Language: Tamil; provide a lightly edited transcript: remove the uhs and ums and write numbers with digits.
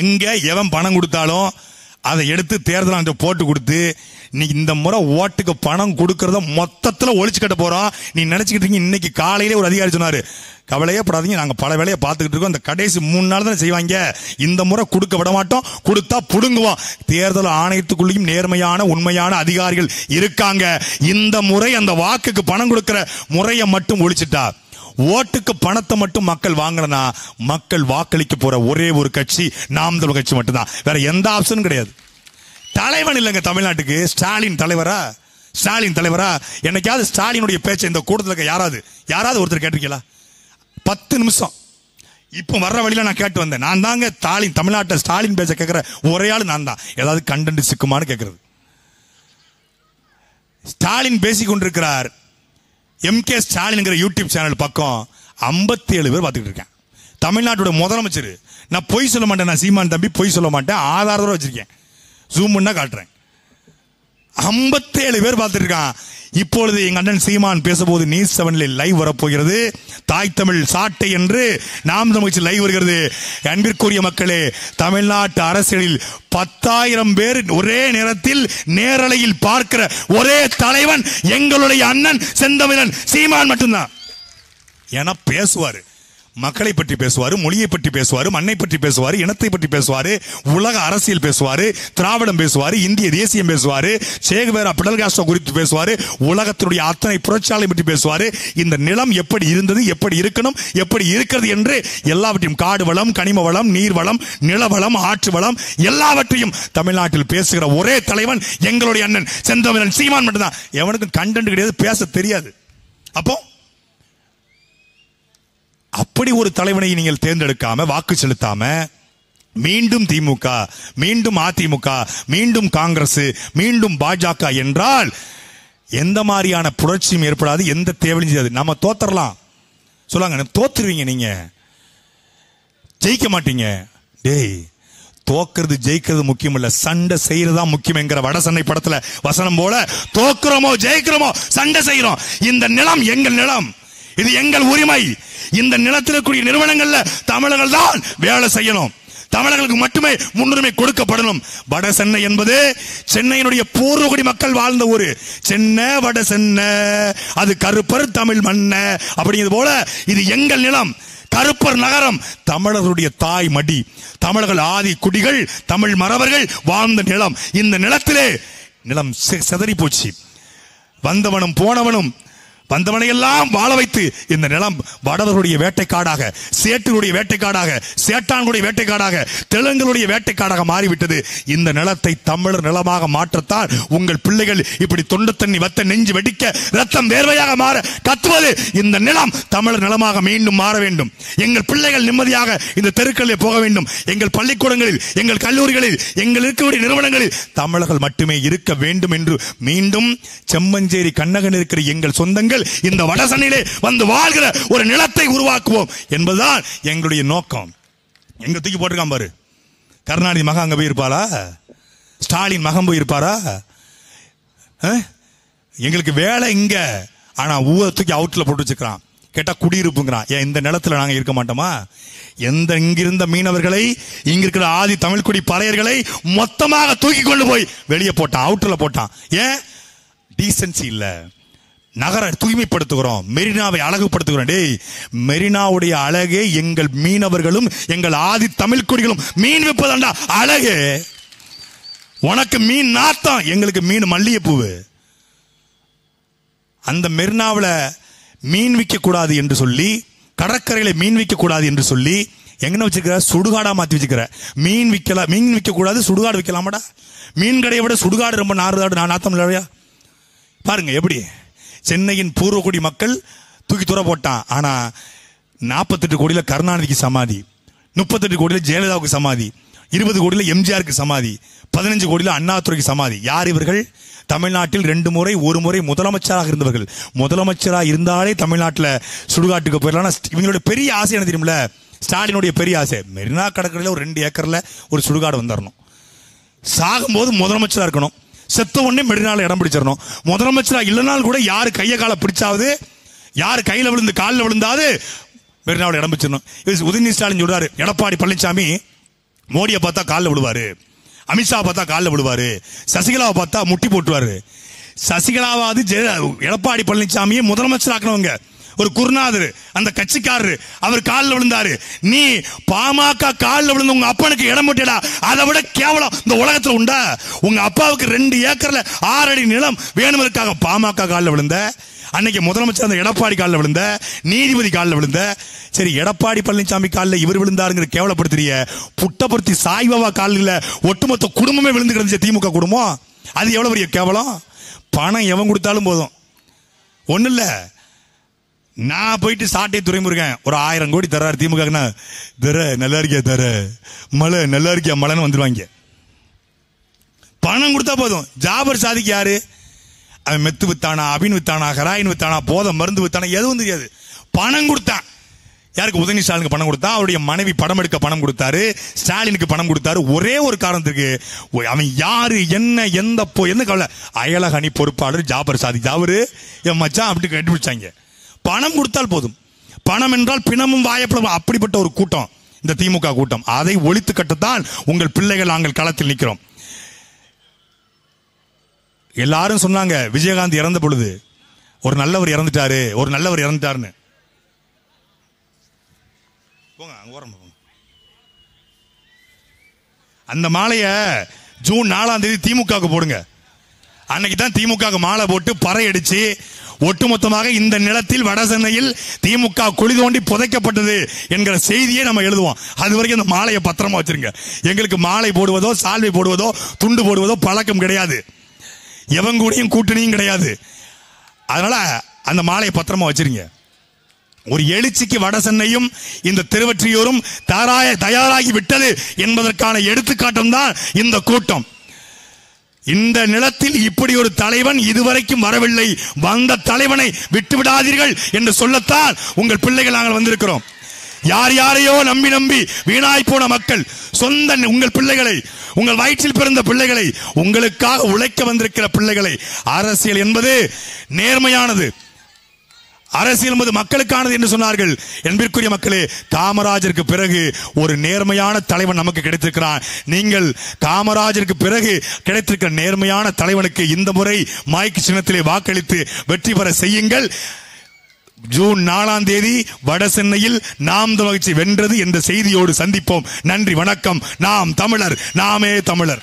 எங்க எவன் பணம் கொடுத்தாலும் அதை எடுத்து தேர்தல் போட்டு கொடுத்து இன்னைக்கு இந்த முறை ஓட்டுக்கு பணம் கொடுக்கறத மொத்தத்துல ஒழிச்சு கட்ட போறோம். நீ நினைச்சுக்கிட்டு இருக்கீங்க. இன்னைக்கு காலையிலே ஒரு அதிகாரி சொன்னாரு, கவலையே படாதீங்க, நாங்க பல வேலையை பார்த்துக்கிட்டு இருக்கோம், இந்த கடைசி 3 நாள் தான் செய்வாங்க, இந்த முறை கொடுக்க விட மாட்டோம், கொடுத்தா புடுங்குவோம். தேர்தல் ஆணையத்துக்குள்ளேயும் நேர்மையான உண்மையான அதிகாரிகள் இருக்காங்க. இந்த முறை அந்த வாக்குக்கு பணம் கொடுக்கிற முறையை மட்டும் ஒழிச்சுட்டா, ஓட்டுக்கு பணத்தை மட்டும் மக்கள் வாங்கினா, மக்கள் வாக்களிக்க போற ஒரே ஒரு கட்சி நாம் தமிழர் கட்சி மட்டும்தான். வேற எந்த ஆப்ஷனும் கிடையாது. தலைவன் இல்லைங்க தமிழ்நாட்டுக்கு. ஸ்டாலின் தலைவரா? ஸ்டாலின் தலைவரா? என்னைக்காவது ஸ்டாலினுடைய பேச்சை இந்த கூட்டத்தில் யாராவது ஒருத்தர் கேட்டிருக்கீங்களா? 10 நிமிஷம் இப்ப வர்ற வழியில நான் கேட்டு வந்தேன். நான் தாங்க தமிழ்நாட்டில் ஸ்டாலின் பேச்ச கேட்கிற ஒரே ஆளு நான் தான். ஏதாவது கண்டென்ட் சிக்குமான்னு கேட்கறது. ஸ்டாலின் பேசிக் கொண்டிருக்கிறார். MK ஸ்டாலின் யூடியூப் சேனல் பக்கம் 57 பேர் பார்த்துக்கிட்டு இருக்கேன். தமிழ்நாட்டோட முதலமைச்சர். நான் பொய் சொல்ல மாட்டேன், நான் சீமான் தம்பி பொய் சொல்ல மாட்டேன், ஆதாரத்தோட வச்சிருக்கேன், ஜூம் பண்ணா காட்டுறேன். 57 பேர் பார்த்துட்டு இருக்கான். இப்பொழுது எங்க அண்ணன் சீமான் பேசபோது நியூஸ் 7 லைவ் வரப்போகிறது. தாய் தமிழ் சாட்டை என்று நாம் தமிழ் லைவ் வருகிறது. அன்பிற்குரிய மக்களே, தமிழ்நாட்டு அரசியலில் 10,000 பேர் ஒரே நேரத்தில் நேரலையில் பார்க்கிற ஒரே தலைவன் எங்களுடைய அண்ணன் செந்தமிழன் சீமான் மட்டும்தான். என பேசுவாரு, மக்களை பற்றி பேசுவாரு, மொழியை பற்றி பேசுவாரு, மண்ணை பற்றி பேசுவாரு, இனத்தை பற்றி பேசுவாரு, உலக அரசியல் பேசுவாரு, திராவிடம் பேசுவாரு, இந்திய தேசியம் பேசுவாரு, சேகுவேரா பிடல் காஸ்ட்ரோ குறித்து பேசுவாரு, உலகத்தினுடைய அத்தனை புரட்சியாளரை பற்றி பேசுவாரு. இந்த நிலம் எப்படி இருந்தது, எப்படி இருக்கணும், எப்படி இருக்கிறது என்று எல்லாவற்றையும், காடு வளம், கனிம வளம், நீர் வளம், நிலவளம், ஆற்று வளம் எல்லாவற்றையும் தமிழ்நாட்டில் பேசுகிற ஒரே தலைவன் எங்களுடைய அண்ணன் செந்தமிழன் சீமான் மட்டும்தான். எவனுக்கும் கண்டென்ட் கிடையாது, பேச தெரியாது. அப்போ அப்படி ஒரு தலைவனை நீங்கள் தேர்ந்தெடுக்காம, வாக்கு செலுத்தாம, மீண்டும் திமுக, மீண்டும் அதிமுக, மீண்டும் காங்கிரஸ், மீண்டும் பாஜக என்றால் எந்த மாதிரியான புரட்சியும் ஏற்படாது, எந்த தேவையும் செய்யாது. நம்ம தோத்தரலாம் சொல்லாங்க, தோத்துருவீங்க, நீங்க ஜெயிக்க மாட்டீங்க. டேய், தோக்கிறது ஜெயிக்கிறது முக்கியம் இல்ல, சண்டை செய்யறதா முக்கியம் என்கிற வடசென்னை படத்துல வசனம் போல, தோக்குறோமோ ஜெயிக்கிறோமோ சண்டை செய்யறோம். இந்த நிலம் எங்கள் நிலம், இது எங்கள் உரிமை. இந்த நிலத்தில் இருக்கக்கூடிய நிறுவனங்கள்ல தமிழர்கள் தான் வேலை செய்யணும், தமிழர்களுக்கு மட்டுமே முன்னுரிமை கொடுக்கப்படணும். வட சென்னை என்பது சென்னையினுடைய பூர்வகுடி மக்கள் வாழ்ந்த ஊரு. சென்னை வட சென்னை, அது கருப்பர் தமிழ் மண்ண அப்படிங்கிறது போல இது எங்கள் நிலம், கருப்பர் நகரம், தமிழர்களுடைய தாய் மடி, தமிழர்கள் ஆதி குடிகள், தமிழ் மறவர்கள் வாழ்ந்த நிலம். இந்த நிலத்திலே நிலம் சிதறி போச்சு. வந்தவனும் போனவனும் வந்தவனையெல்லாம் வாழ வைத்து இந்த நிலம் வடவர்களுடைய வேட்டைக்காடாக, சேட்டுடைய வேட்டைக்காடாக, சேட்டான்களுடைய வேட்டைக்காடாக, தெலுங்குடைய வேட்டைக்காடாக மாறிவிட்டது. இந்த நிலத்தை தமிழர் நிலமாக மாற்றத்தான் உங்கள் பிள்ளைகள் இப்படி தொண்டு தண்ணி வத்த நெஞ்சு வெடிக்க ரத்தம் வேர்வையாக மாற கத்துவது. இந்த நிலம் தமிழர் நிலமாக மீண்டும் மாற வேண்டும். எங்கள் பிள்ளைகள் நிம்மதியாக இந்த தெருக்களில் போக வேண்டும். எங்கள் பள்ளிக்கூடங்களில், எங்கள் கல்லூரிகளில், எங்கள் இருக்கக்கூடிய நிறுவனங்களில் தமிழர்கள் மட்டுமே இருக்க வேண்டும் என்று மீண்டும் செம்மஞ்சேரி கண்ணகன் இருக்கிற எங்கள் சொந்தங்கள் இந்த வடசென்னையிலே வந்து வாழ்கிற ஒரு நிலத்தை உருவாக்குவோம் என்பதுதான் எங்களுடைய நோக்கம். எங்க தூக்கி போட்டிருக்கான் பாரு, கருணாநிதி மகன் அங்க போய் இருப்பாரா? ஸ்டாலின் மகன் போய் இருப்பாரா? எங்களுக்கு வேலை இங்க, ஆனா ஊரை தூக்கி அவுட்ல போட்டு வச்சுக்கிறான். கேட்டா குடியிருப்புங்கிறான். ஏன் இந்த நிலத்துல நாங்க இருக்க மாட்டோமா? இங்கிருந்த மீனவர்களை, இங்க இருக்கிற ஆதி தமிழ்குடி பறையர்களை மொத்தமாக தூக்கி கொண்டு போய் வெளியே போட்டான், அவுட்ல போட்டான். ஏன்? டீசன்சி இல்ல. நகர தூய்மைப்படுத்துகிறோம், மெரினாவை அழகுபடுத்துகிறோம். டேய், மெரினாவுடைய அழகே எங்கள் மீனவர்களும் எங்கள் ஆதி தமிழ் குடிகளும் மீன் விற்பதாண்டா அழகு. உனக்கு மீன் நாத்தம், எங்களுக்கு மீன் மல்லிகைப்பூவு. அந்த மெரினாவில் மீன் விற்க கூடாது என்று சொல்லி, கடற்கரையில மீன் விற்க கூடாது என்று சொல்லி எங்க வச்சிருக்கிற? சுடுகாடா மாத்தி வச்சுக்கிற. மீன் விற்க கூடாது, சுடுகாடு விற்கலாமாடா? மீன் கடையை விட சுடுகாடு ரொம்ப நாத்தம் இல்லையா? பாருங்க எப்படி சென்னையின் பூர்வகுடி மக்கள் தூக்கி தூர போட்டான். ஆனா 48 கோடியில கருணாநிதிக்கு சமாதி, 38 கோடியில ஜெயலலிதாவுக்கு சமாதி, 20 கோடியில எம்ஜிஆருக்கு சமாதி, 15 கோடியில அண்ணாதுரைக்கு சமாதி. யார் இவர்கள்? தமிழ்நாட்டில் 2 முறை 1 முறை முதலமைச்சராக இருந்தவர்கள். முதலமைச்சராக இருந்தாலே தமிழ்நாட்டில் சுடுகாட்டுக்கு போயிடலாம். இவங்களுடைய பெரிய ஆசை என்ன தெரியுமில்ல? ஸ்டாலினுடைய பெரிய ஆசை, மெரினா கடற்கரையில் ஒரு 2 ஏக்கர்ல ஒரு சுடுகாடு வந்துடணும். சாகும்போது முதலமைச்சராக இருக்கணும், செத்த உடனே மெரினால இடம் பிடிச்சிடணும். முதலமைச்சரா இல்லைனாலும் கூட யாரு கைய கால பிடிச்சாவது, யாரு கையில விழுந்து காலில் விழுந்தாது மெரினாவில் இடம் பிடிச்சிடணும். உதயநிதி ஸ்டாலின் சொல்றாரு, எடப்பாடி பழனிசாமி மோடியை பார்த்தா காலில் விழுவாரு, அமித்ஷா பார்த்தா காலில் விழுவாரு, சசிகலாவை பார்த்தா முட்டி போட்டுவாரு. சசிகலாவாவது எடப்பாடி பழனிசாமியை முதலமைச்சர் ஆக்கினவங்க. ஒரு குருநாதர், அந்த கட்சிக்காரரு, அவர் காலில் விழுந்தாரு. நீ பாமக காலில் விழுந்து உங்க அப்பனுக்கு இடம் போட்டியடா, அதை விட கேவலம் இந்த உலகத்தில் உண்டா? உங்க அப்பாவுக்கு 2 ஏக்கர்ல 6 அடி நிலம் வேணுமற்காக பாமக காலில் விழுந்த, அன்னைக்கு முதலமைச்சர் அந்த எடப்பாடி காலில் விழுந்த, நீதிபதி காலில் விழுந்த. சரி, எடப்பாடி பழனிசாமி காலில் இவர் விழுந்தாருங்கிற கேவலப்படுத்துறிய, புட்டபர்த்தி சாய்பாபா காலில் ஒட்டுமொத்த குடும்பமே விழுந்து கிடந்துச்சு திமுக குடும்பம். அது எவ்வளவு பெரிய கேவலம். பணம் எவன் கொடுத்தாலும் போதும், ஒண்ணு இல்ல. நான் போயிட்டு சாட்டை துறைமுருகன் ஒரு 1000 கோடி தர்றாரு திமுக, தர நல்லா இருக்கியா, தர மழை நல்லா இருக்கியா மழைன்னு வந்துருவாங்க. பணம் கொடுத்தா போதும். ஜாபர் சாதிக்கு யாரு? அவன் மெத்து வித்தானா, அபின் வித்தானா, ஹெராயின் வித்தானா, போதை மருந்து வித்தானா, எதுவும் தெரியாது. பணம் கொடுத்தான். யாருக்கு? உதயநிதி ஸ்டாலினுக்கு பணம் கொடுத்தா, அவருடைய மனைவி படம் எடுக்க பணம் கொடுத்தாரு, ஸ்டாலினுக்கு பணம் கொடுத்தாரு. ஒரே ஒரு காரணத்துக்கு, அவன் யாரு என்ன எந்த என்ன கவலை, அயலக அணி பொறுப்பாளர் ஜாபர் சாதிக், அவரு என் மச்சான் அப்படி கண்டுபிடிச்சாங்க. பணம் கொடுத்தால் போதும். பணம் என்றால் பிணமும் வாயப்படும். அப்படிப்பட்ட ஒரு கூட்டம் இந்த திமுக கூட்டம். அதை ஒழித்து கட்டத்தான் உங்கள் பிள்ளைகள் நாங்கள் களத்தில் நிற்கிறோம். எல்லாரும் சொன்னாங்க விஜயகாந்த் இறந்த பொழுது ஒரு நல்லவர் இறந்துட்டாரு, ஒரு நல்லவர் இறந்துட்டாருன்னு. அந்த மாலைய ஜூன் 4ஆம் தேதி திமுக போடுங்க. அன்னைக்கு தான் திமுக மாலை போட்டு பறை அடிச்சு ஒட்டுமொத்தமாக இந்த நிலத்தில் வட சென்னையில் திமுக குழி தோண்டி புதைக்கப்பட்டது என்கிற செய்தியை நம்ம எழுதுவோம். அது வரைக்கும் அந்த மாலையை பத்திரமா வச்சிருங்க. எங்களுக்கு மாலை போடுவதோ சால்வை போடுவதோ துண்டு போடுவதோ பழக்கம் கிடையாது, எவன் கூடயும் கூட்டணியும் கிடையாது. அதனால அந்த மாலையை பத்திரமா வச்சிருங்க. ஒரு எழுச்சிக்கு வட சென்னையும் இந்த திருவொற்றியூரும் தயாராகி விட்டது என்பதற்கான எடுத்துக்காட்டம் தான் இந்த கூட்டம். இந்த நிலத்தில் இப்படி ஒரு தலைவன் இதுவரைக்கும் வரவில்லை, வந்த தலைவனை விட்டுவிடாதீர்கள் என்று சொல்லத்தான் உங்கள் பிள்ளைகள் நாங்கள் வந்திருக்கிறோம். யார் யாரையோ நம்பி நம்பி வீணாய் போன மக்கள், சொந்த உங்கள் பிள்ளைகளை, உங்கள் வயிற்றில் பிறந்த பிள்ளைகளை, உங்களுக்காக உழைக்க வந்திருக்கிற பிள்ளைகளை. அரசியல் என்பது நேர்மையானது, அரசியல் என்பது மக்களுக்கானது என்று சொன்னார்கள். என்பதற்குரிய மக்களே, காமராஜருக்கு பிறகு ஒரு நேர்மையான தலைவன் நமக்கு கிடைத்திருக்கிறான். நீங்கள் காமராஜருக்கு பிறகு கிடைத்திருக்கிற நேர்மையான தலைவனுக்கு இந்த முறை மைக் சின்னத்திலே வாக்களித்து வெற்றி பெற செய்யுங்கள். ஜூன் 4ஆம் தேதி வட சென்னையில் நாம் தமிழர் வென்றது என்ற செய்தியோடு சந்திப்போம். நன்றி, வணக்கம். நாம் தமிழர், நாமே தமிழர்.